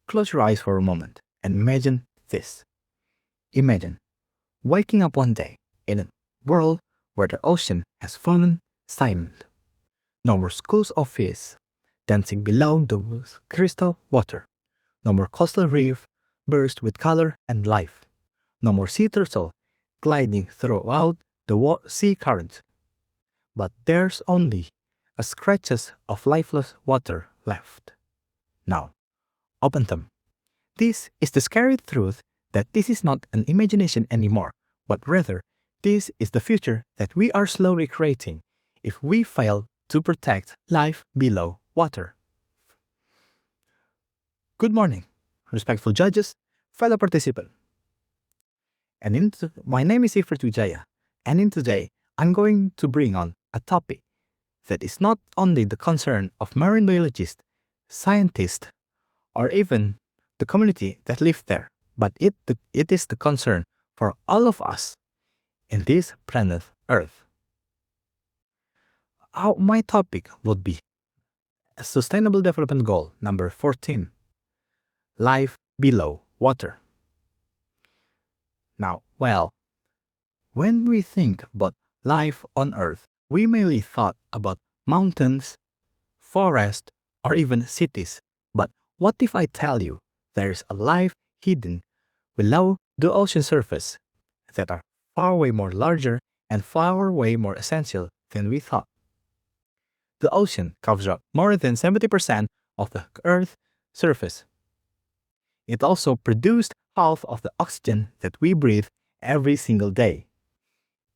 Close your eyes for a moment and imagine this. Imagine waking up one day in a world where the ocean has fallen silent. No more schools or fish dancing below the crystal water. No more coastal reef burst with color and life. No more sea turtle gliding throughout the sea current. But there's only a scratches of lifeless water left. Now, open them. This is the scary truth that this is not an imagination anymore, but rather, this is the future that we are slowly creating if we fail to protect life below water. Good morning, respectful judges, fellow participants. My name is Siegfried, and in today, I'm going to bring on a topic that is not only the concern of marine biologists, scientists, or even the community that live there, but it is the concern for all of us in this planet Earth. My topic would be Sustainable Development Goal number 14, Life Below Water. Now, when we think about life on Earth, we mainly thought about mountains, forests, or even cities. But what if I tell you there is a life hidden below the ocean surface that are far way more larger and far way more essential than we thought? The ocean covers up more than 70% of the Earth's surface. It also produced half of the oxygen that we breathe every single day.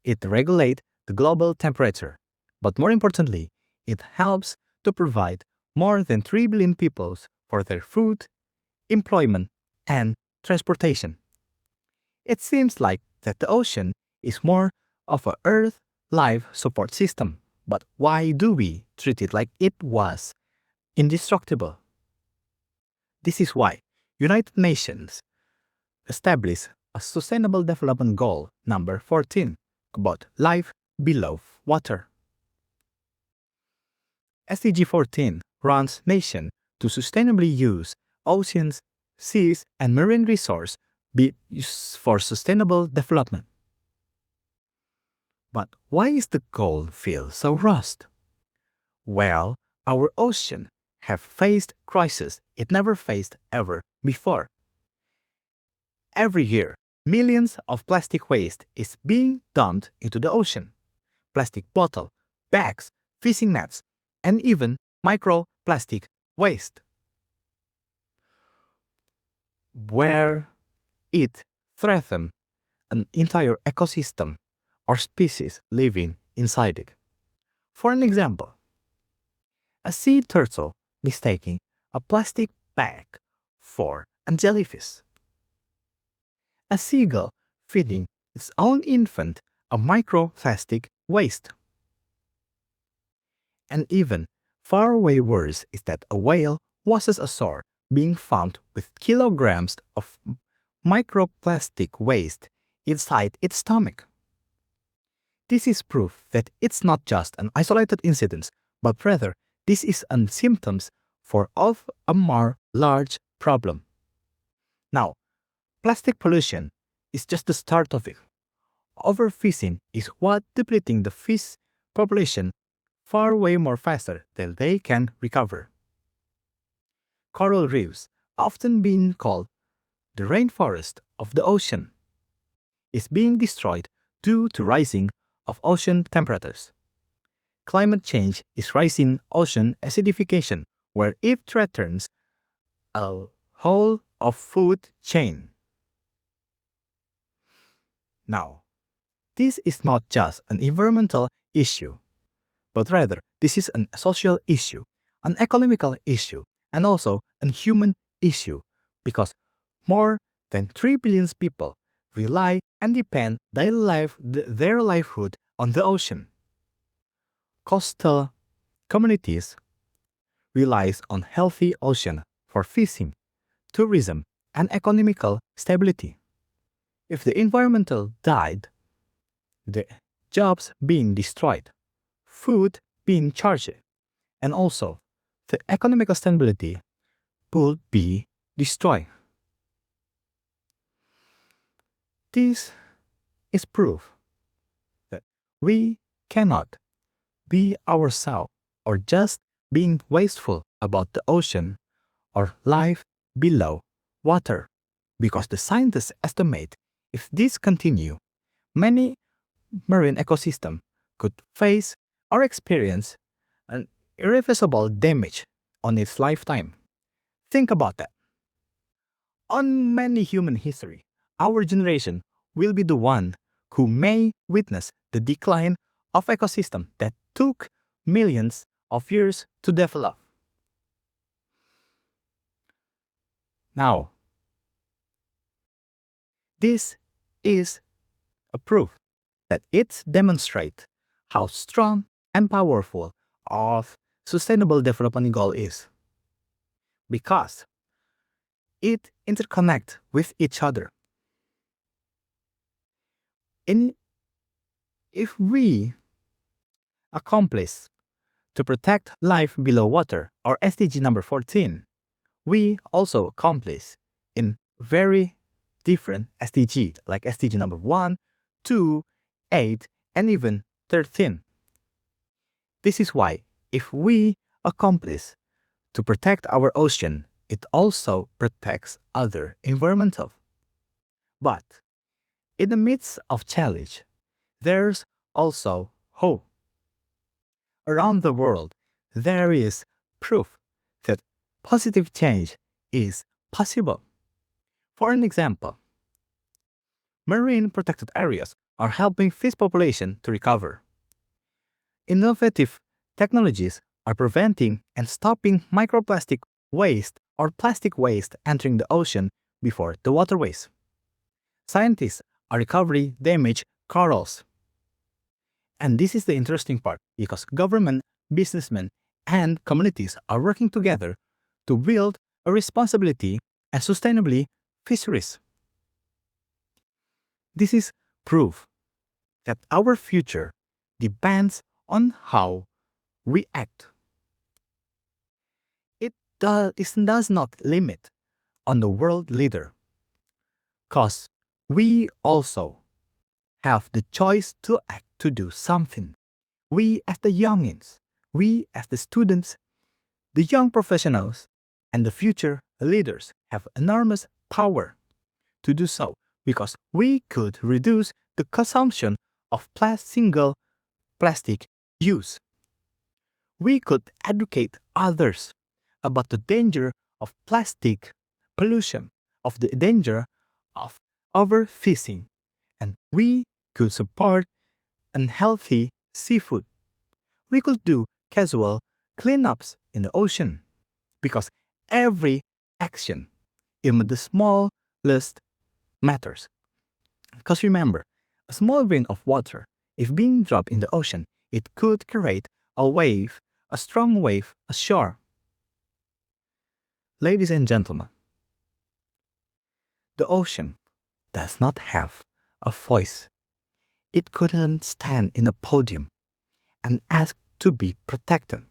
It regulates the global temperature, but more importantly, it helps to provide more than 3 billion people for their food, employment, and transportation. It seems like that the ocean is more of a Earth life support system, but why do we treat it like it was indestructible? This is why United Nations established a Sustainable Development Goal number 14 about life below water. SDG 14 runs nations to sustainably use oceans, seas, and marine resources for sustainable development. But why is the goal feel so rushed? Well, our ocean have faced crises it never faced ever before. Every year, millions of plastic waste is being dumped into the ocean. Plastic bottle, bags, fishing nets, and even microplastic waste. Where it threatens an entire ecosystem or species living inside it. For an example, a sea turtle mistaking a plastic bag for a jellyfish. A seagull feeding its own infant a microplastic waste. And even far way worse is that a whale washes ashore being found with kilograms of microplastic waste inside its stomach. This is proof that it's not just an isolated incident, but rather this is a symptom of a more large problem. Now, plastic pollution is just the start of it. Overfishing is what depleting the fish population far way more faster than they can recover. Coral reefs, often being called the rainforest of the ocean, is being destroyed due to rising of ocean temperatures. Climate change is rising ocean acidification, where it threatens a whole of food chain. Now, this is not just an environmental issue, but rather this is a social issue, an economical issue, and also a human issue, because more than 3 billion people rely and depend their livelihood on the ocean. Coastal communities rely on healthy ocean for fishing, tourism, and economical stability. If the environmental died, the jobs being destroyed, food being charged, and also the economical stability would be destroy. This is proof that we cannot be ourselves or just being wasteful about the ocean or life below water, because the scientists estimate if this continue, many marine ecosystems could face or experience an irreversible damage on its lifetime. Think about that. On many human history, our generation will be the one who may witness the decline of ecosystem that took millions of years to develop. Now, this is a proof that it demonstrates how strong and powerful of sustainable development goal is, because it interconnect with each other. In, if we accomplish to protect life below water, or SDG number 14, we also accomplish in very different SDG, like SDG number 1, 2, 8, and even 13. This is why if we accomplish to protect our ocean, it also protects other environmental. But in the midst of challenge, there's also hope. Around the world, there is proof that positive change is possible. For an example, marine protected areas are helping fish population to recover. Innovative technologies are preventing and stopping microplastic waste or plastic waste entering the ocean before the waterways. Scientists are recovering damaged corals. And this is the interesting part, because government, businessmen, and communities are working together to build a responsibility and sustainably fisheries. This is proof that our future depends on how we act. It does not limit on the world leader, because we also have the choice to act, to do something. We as the youngins, we as the students, the young professionals, and the future leaders have enormous power to do so, because we could reduce the consumption of single plastic use. We could educate others about the danger of plastic pollution, of the danger of overfishing, and we could support unhealthy seafood. We could do casual cleanups in the ocean, because every action, even the smallest, matters. Because remember, a small grain of water, if being dropped in the ocean, it could create a wave, a strong wave ashore. Ladies and gentlemen, the ocean does not have a voice. It couldn't stand in a podium and ask to be protected.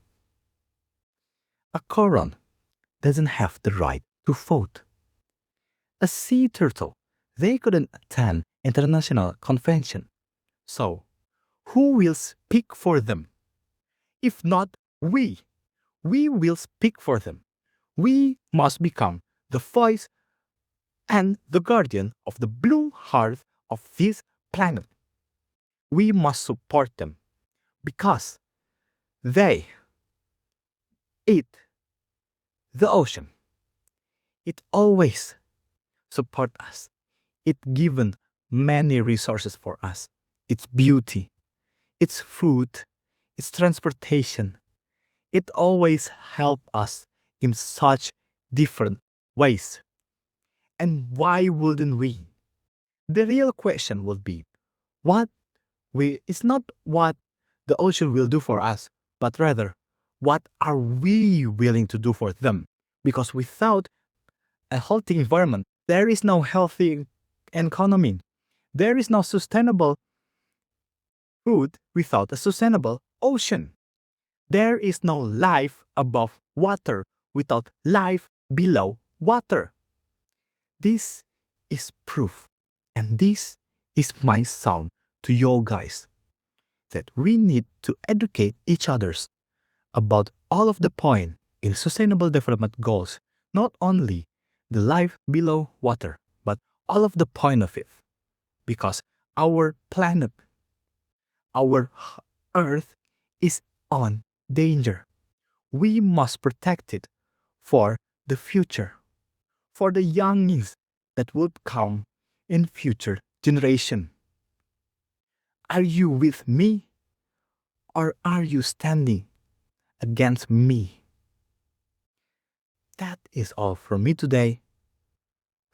A coral doesn't have the right to vote. A sea turtle, they couldn't attend international convention. So, who will speak for them? If not we will speak for them. We must become the voice and the guardian of the blue heart of this planet. We must support them, because they eat the ocean. It always support us. It given many resources for us. Its beauty, its food, its transportation. It always help us in such different ways. And why wouldn't we? The real question would be, it's not what the ocean will do for us, but rather, what are we willing to do for them? Because without a healthy environment, there is no healthy economy. There is no sustainable food without a sustainable ocean. There is no life above water without life below water. This is proof, and this is my sound to you guys, that we need to educate each others about all of the point in sustainable development goals, not only the life below water, but all of the point of it. Because our planet, our earth is on danger. We must protect it for the future, for the youngins that would come in future generation. Are you with me, or are you standing against me? That is all from me today.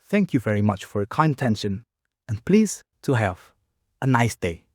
Thank you very much for your kind attention, and please to have a nice day.